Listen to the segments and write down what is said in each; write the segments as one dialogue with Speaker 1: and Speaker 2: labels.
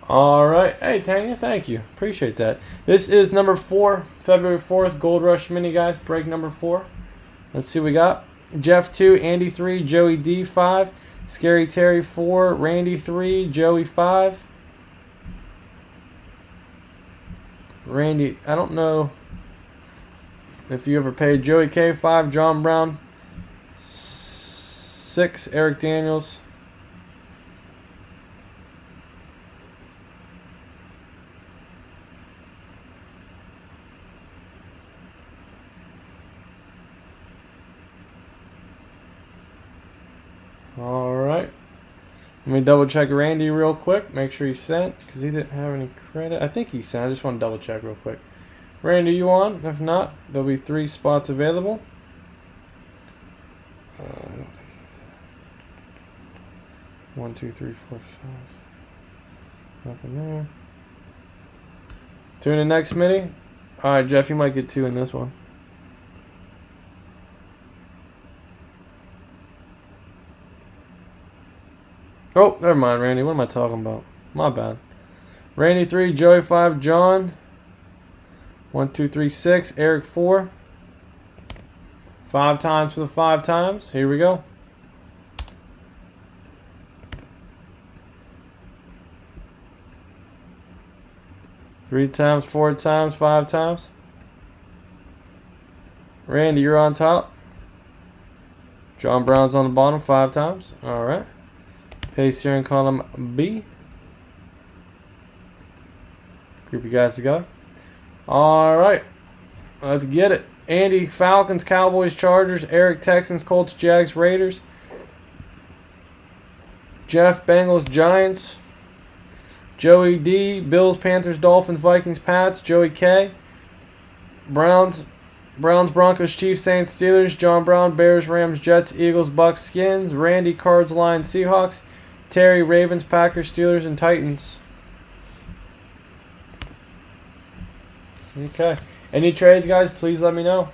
Speaker 1: All right. Hey, Tanya, thank you. Appreciate that. This is number 4, February 4th, Gold Rush Mini, guys. Break number 4. Let's see what we got. Jeff 2, Andy 3, Joey D 5, Scary Terry 4, Randy 3, Joey 5. Randy, I don't know if you ever paid Joey K 5, John Brown 6, Eric Daniels. All right. Let me double check Randy real quick. Make sure he sent because he didn't have any credit. I think he sent. I just want to double check real quick. Randy, you on? If not, there'll be 3 spots available. I don't think he did. 1, 2, 3, 4, 5. Nothing there. 2 in the next mini. All right, Jeff, you might get 2 in this one. Oh, never mind, Randy. What am I talking about? My bad. Randy 3, Joey 5, John 1, 2, 3, 6, Eric 4. 5 times for the 5 times. Here we go. Three times, 4 times, 5 times. Randy, you're on top. John Brown's on the bottom 5 times. All right. Paste here in column B. Group you guys together. All right. Let's get it. Andy, Falcons, Cowboys, Chargers. Eric, Texans, Colts, Jags, Raiders. Jeff, Bengals, Giants. Joey D, Bills, Panthers, Dolphins, Vikings, Pats. Joey K, Browns, Broncos, Chiefs, Saints, Steelers. John Brown, Bears, Rams, Jets, Eagles, Bucks, Skins. Randy, Cards, Lions, Seahawks. Terry, Ravens, Packers, Steelers, and Titans. Okay. Any trades, guys? Please let me know.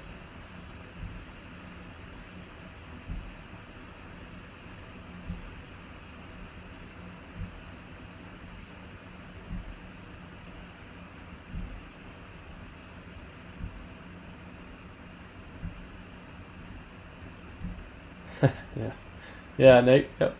Speaker 1: Yeah. Yeah, Nate. Yep.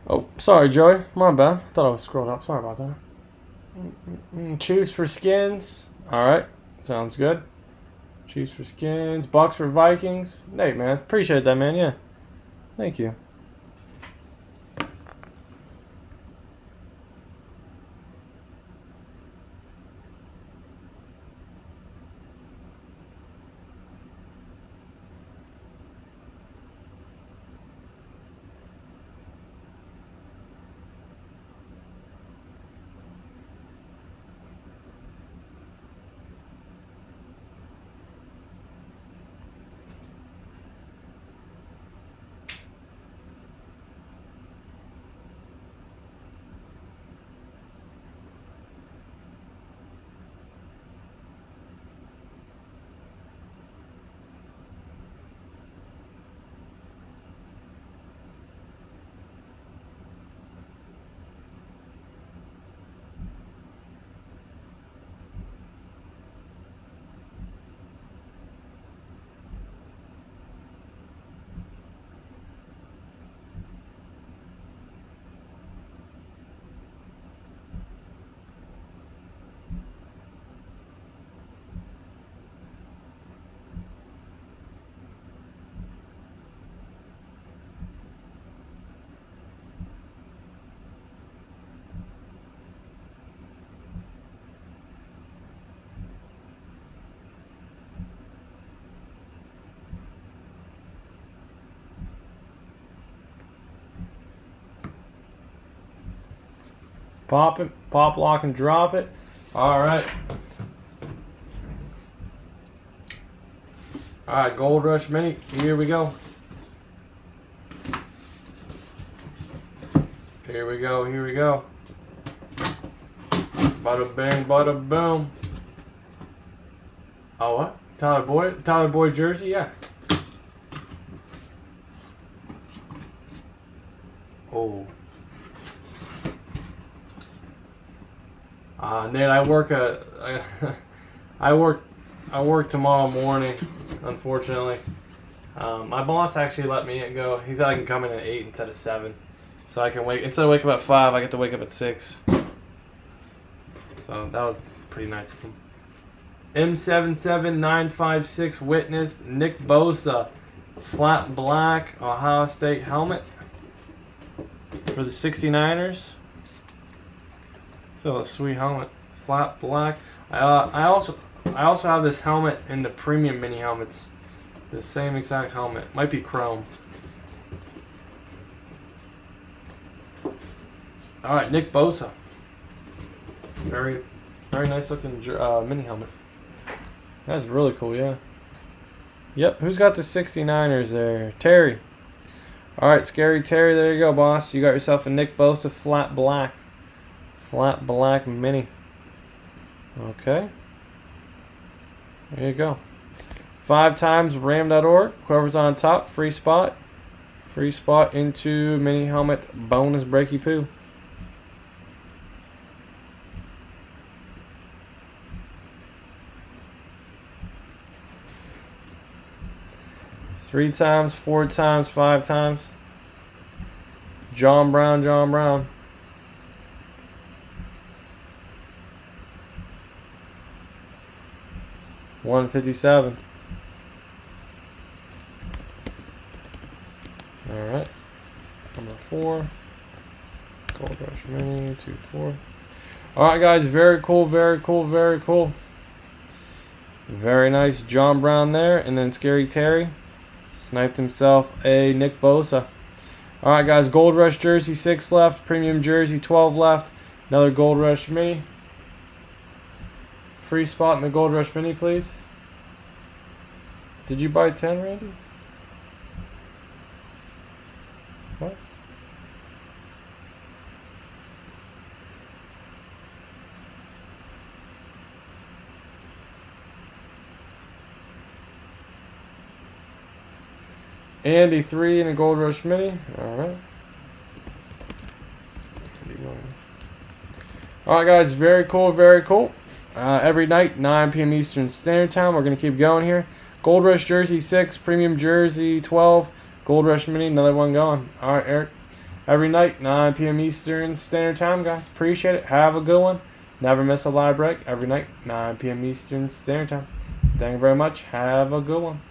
Speaker 1: Oh, sorry, Joey. My bad. Thought I was scrolled up. Sorry about that. Chiefs for Skins. All right. Sounds good. Chiefs for Skins. Bucks for Vikings. Nate, man. Appreciate that, man. Yeah. Thank you. Pop it. Pop, lock, and drop it. All right. All right, Gold Rush Mini. Here we go. Here we go. Here we go. Bada bang, bada boom. Oh, what? Tyler Boyd jersey? Yeah. Oh. Nate, I work tomorrow morning, unfortunately. My boss actually let me go. He said I can come in at 8 instead of 7. So I can wake, instead of waking up at 5, I get to wake up at 6. So that was pretty nice of him. M77956 Witness, Nick Bosa, flat black Ohio State helmet for the 69ers. So a sweet helmet, flat black. I also have this helmet in the premium mini helmets. The same exact helmet. Might be chrome. All right, Nick Bosa. Very nice looking mini helmet. That's really cool, yeah. Yep, who's got the 69ers there? Terry. All right, Scary Terry, there you go, boss. You got yourself a Nick Bosa flat black. Flat black mini. Okay. There you go. 5 times ram.org. Whoever's on top, free spot. Free spot into mini helmet bonus breaky poo. Three times, 4 times, 5 times. John Brown. 157. All right. Number 4. Gold Rush Mini 2-4. All right, guys. Very cool. Very nice. John Brown there, and then Scary Terry sniped himself a Nick Bosa. All right, guys. Gold Rush jersey 6 left. Premium jersey 12 left. Another Gold Rush Mini. Free spot in the Gold Rush Mini, please. Did you buy 10, Randy? What? Andy 3 in a Gold Rush Mini. All right. All right, guys. Very cool. Every night, 9 p.m. Eastern Standard Time. We're going to keep going here. Gold Rush Jersey 6, Premium Jersey 12, Gold Rush Mini, another one going. All right, Eric. Every night, 9 p.m. Eastern Standard Time, guys. Appreciate it. Have a good one. Never miss a live break. Every night, 9 p.m. Eastern Standard Time. Thank you very much. Have a good one.